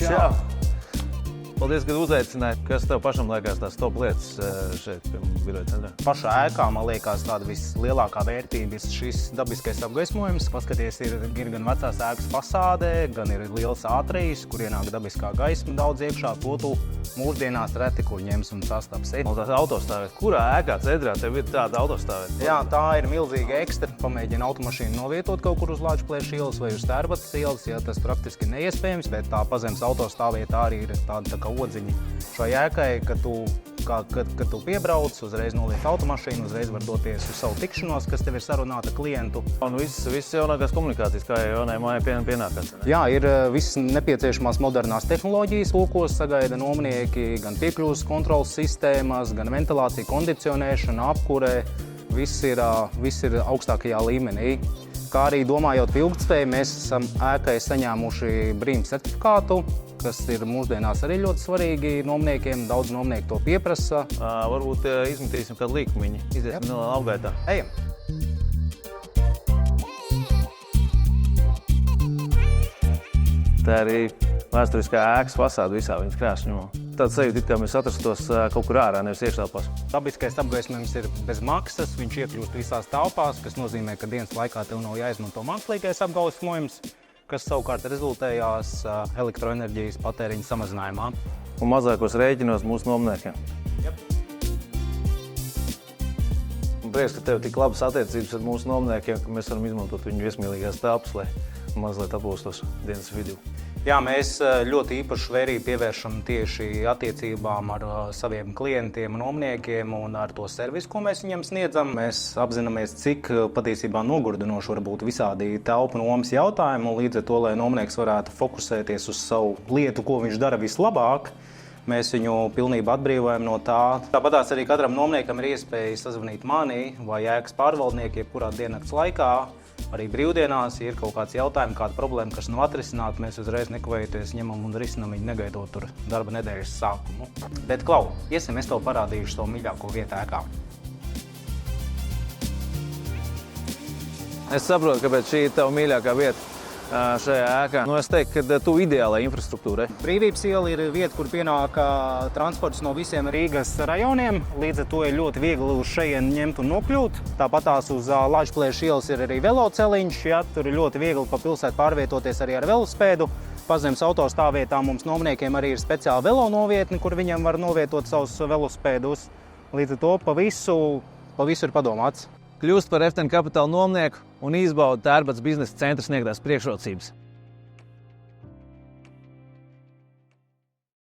Čau! Paldies, ka uzaicināji. Kas tev pašam liekas tās top lietas šeit, pie biroja centrā? Pašā ēkā, man liekas, tāda vislielākā vērtība ir šis dabiskais apgaismojums. Paskaties, ir gan vecās ēkas fasādē, gan ir liels ātrijas, kur ienāk dabiskā gaisma daudz iekšā. To tu mūsdienās reti, kur ņems un sastaps. Un tās autostāvēt. Kurā ēkā centrā tev ir tāda autostāvēt? Jā, tā ir milzīga ekstra. Pamēģina automašīnu novietot kaut kur uz Lāčplēša ielas vai uz Tērbatas ielas, ja tas praktiski ir neiespējams, bet tā pazemes autostāvvieta arī ir tāda tā kā odziņa šai ēkai, kad tu piebrauc, uzreiz noliec automašīnu, uzreiz var doties uz savu tikšanos, kas tev ir sarunāta klientu. Un viss jaunākās komunikācijas, kā jau jaunai mājai pienākās. Jā, ir viss nepieciešamās modernās tehnoloģijas, lūkos sagaida nomnieki, gan piekļuves kontrolas sistēmas, gan ventilācija, kondicionēšana, apkure. Viss ir augstākajā līmenī. Kā arī domājot par ilgtspēju, mēs esam ēkai saņēmuši BREEAM certifikātu, kas ir mūsdienās arī ļoti svarīgi nomniekiem. Daudz nomnieku to pieprasa. Varbūt izmetīsim kādu līkumiņu. Iziesim no apgaitā. Ejam! Tā arī vēsturiskā ēkas fasāde visā viņas krāšņumā. Tāds sajūta, kā mēs atrastos kaut kur ārā, nevis iekštelpās. Dabiskais apgaismojums ir bez maksas, viņš iekļūst visās telpās, kas nozīmē, ka dienas laikā tev nav jāizmanto mākslīgais apgaismojums, kas savukārt rezultējās elektroenerģijas patēriņa samazinājumā. Un mazākos rēķinos mūsu nomniekiem. Un prieks, ka tev tik labas attiecības ar mūsu nomniekiem, ka mēs varam izmantot viņu viesmīlīgās telpas, lai mazliet apūstos dienas vidū. Jā, mēs ļoti īpašu vērību pievēršam tieši attiecībām ar saviem klientiem un nomniekiem un ar to servisu, ko mēs viņiem sniedzam. Mēs apzināmies, cik patiesībā nogurdinoši var būt visādi telpu nomas jautājumi, un līdz ar to, lai nomnieks varētu fokusēties uz savu lietu, ko viņš dara vislabāk, mēs viņu pilnībā atbrīvojam no tā. Tāpatās arī katram nomniekam ir iespēja sazvanīt mani vai ēkas pārvaldnieku jebkurā diennakts laikā. Arī brīvdienās, ja ir kaut kāds jautājums, kāda problēma, kas nav atrisināta, mēs uzreiz nekavējoties ņemam un risinām viņu, negaidot tur darba nedēļas sākumu. Bet, Klau, iesim, es tev parādīšu savu mīļāko vietu ēkā. Es saprotu, kāpēc šī ir tava mīļākā vieta šajā ēkā. Es teiktu, ka tu ideālai infrastruktūrai. Brīvības iela ir vieta, kur pienāk transports no visiem Rīgas rajoniem. Līdz ar to ir ļoti viegli uz šejienu ņemt un nokļūt. Tāpatās uz Lāčplēša ielas ir arī veloceliņš. Ja, tur ir ļoti viegli pa pilsētu pārvietoties arī ar velospēdu. Pazemes autostāvvietā mums nomniekiem arī ir speciāla velonovietne, kur viņiem var novietot savus velospēdus. Līdz ar to pa visu ir padomāts. Kļūst par FTN Kapitāla nomnieku un izbauda Tērbatas biznesa centra sniegtās priekšrocības.